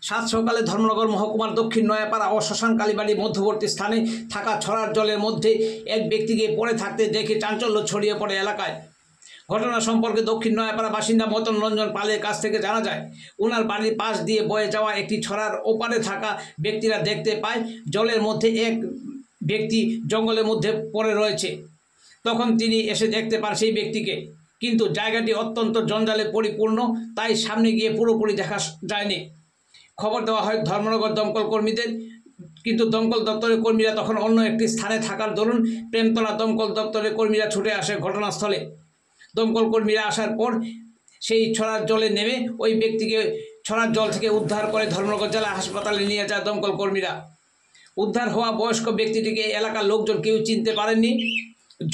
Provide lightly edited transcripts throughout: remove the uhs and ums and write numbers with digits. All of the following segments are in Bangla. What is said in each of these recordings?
সাত সকালে ধর্মনগর মহকুমার দক্ষিণ নয়াপাড়া ও শ্মশান কালীবাড়ির মধ্যবর্তী স্থানে থাকা ছড়ার জলের মধ্যে এক ব্যক্তিকে পড়ে থাকতে দেখে চাঞ্চল্য ছড়িয়ে পড়ে এলাকায়। ঘটনা সম্পর্কে দক্ষিণ নয়াপাড়া বাসিন্দা মতন রঞ্জন পালের কাছ থেকে জানা যায়, ওনার বাড়ির পাশ দিয়ে বয়ে যাওয়া একটি ছড়ার ওপারে থাকা ব্যক্তিরা দেখতে পায় জলের মধ্যে এক ব্যক্তি জঙ্গলের মধ্যে পড়ে রয়েছে। তখন তিনি এসে দেখতে পান সেই ব্যক্তিকে, কিন্তু জায়গাটি অত্যন্ত জঞ্জালে পরিপূর্ণ, তাই সামনে গিয়ে পুরোপুরি দেখা যায়নি। খবর দেওয়া হয় ধর্মনগর দমকল কর্মীদের, কিন্তু দমকল দপ্তরের কর্মীরা তখন অন্য একটি স্থানে থাকার দরুন প্রেমতলা দমকল দপ্তরের কর্মীরা ছুটে আসে ঘটনাস্থলে। দমকল কর্মীরা আসার পর সেই ছড়ার জলে নেমে ওই ব্যক্তিকে ছড়ার জল থেকে উদ্ধার করে ধর্মনগর জেলা হাসপাতালে নিয়ে যায় দমকল কর্মীরা। উদ্ধার হওয়া বয়স্ক ব্যক্তিটিকে এলাকার লোকজন কেউ চিনতে পারেননি।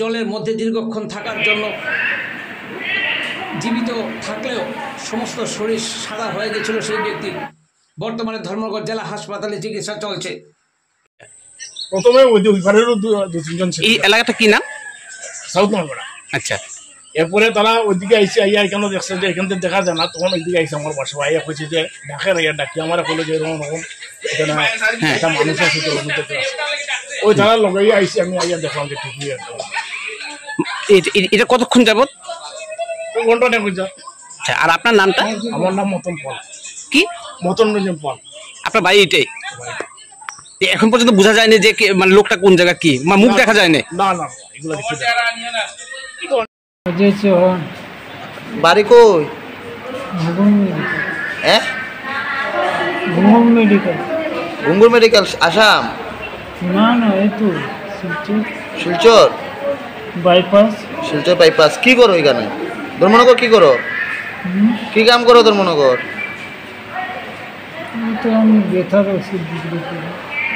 জলের মধ্যে দীর্ঘক্ষণ থাকার জন্য জীবিত থাকলেও সমস্ত শরীর সাদা হয়ে গেছিল সেই ব্যক্তির। বর্তমানে ধর্মনগর জেলা হাসপাতালে চিকিৎসা চলছে। প্রথমে ওই তিনজন ছিল। এই এলাকাটা কি নাম? সাউথ নলপাড়া। আচ্ছা, এরপরে তারা ওইদিকে আইসে আইয়া এখানে দেখছে যে এখান থেকে দেখা যায় না, তখন ওইদিকে আইসে আমার বাসা আইয়া কইছে যে ঢাকের আইয়া ডাকি আমার বলে যে এরকম রকম এখানে একটা মানুষ আছে তো ওই তারা লগাইয়া আইসে আমি আইয়া দেখলাম যে ঠিকই আছে। এটা কতক্ষণ যাবত? ঘন্টা নেই বুঝা। আচ্ছা, আর আপনার নামটা? আমার নাম মতন পাল। কি? মতন রঞ্জন পাল। আপনার বাড়ি এটাই? এখন পর্যন্ত বোঝা যায়নি যে মানে লোকটা কোন জায়গা, কি মুখ দেখা যায়নি? না না, এগুলো বাড়ি কই? ঘুঙ্গুর মেডিকেল আসাম? না না, এই তো শিলচর বাইপাস। শিলচর বাইপাস। কি করো এখানে ধর্মনগর? কি করো, কি কাম করো ধর্মনগর? আমি ব্যথার ওষুধ বিক্রি করি।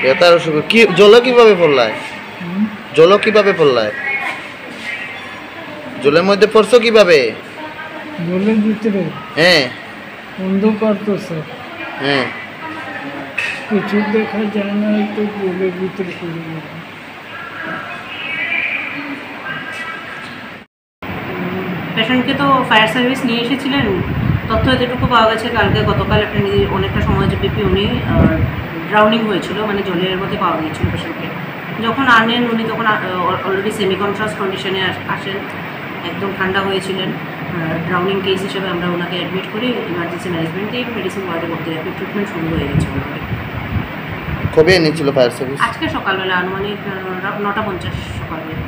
ব্যথার ওষুধ? কি জল কিভাবে পড়লায়? জল কিভাবে পড়লায়? জলের মধ্যে পড়ছো কিভাবে? জলের ভিতরে? হ্যাঁ। অন্ধকার তো স্যার। হ্যাঁ, কিছু দেখা যায় না, তো জলের ভিতরে পড়ে গেল। পেশেন্টকে তো ফায়ার সার্ভিস নিয়ে এসেছিলেন। তথ্য এতটুকু পাওয়া গেছে, গতকাল একটা অনেকটা সময় যে পিপি উনি ড্রাউনিং হয়েছিল, মানে জলের মধ্যে পাওয়া গিয়েছিল পেশেন্টকে। যখন আনেন উনি তখন অলরেডি সেমি কনসাস কন্ডিশনে আসেন, একদম ঠান্ডা হয়েছিলেন। ড্রাউনিং কেস হিসেবে আমরা ওনাকে অ্যাডমিট করি ইমার্জেন্সি ম্যানেজমেন্ট দিয়ে মেডিসিন ওয়ার্ডে ভর্তি রাখি। ট্রিটমেন্ট শুরু হয়ে গেছে ওনাকে। কবে এনেছিল ফায়ার সার্ভিস? আজকে সকালবেলা আনুমানিক 9:50 সকালবেলা।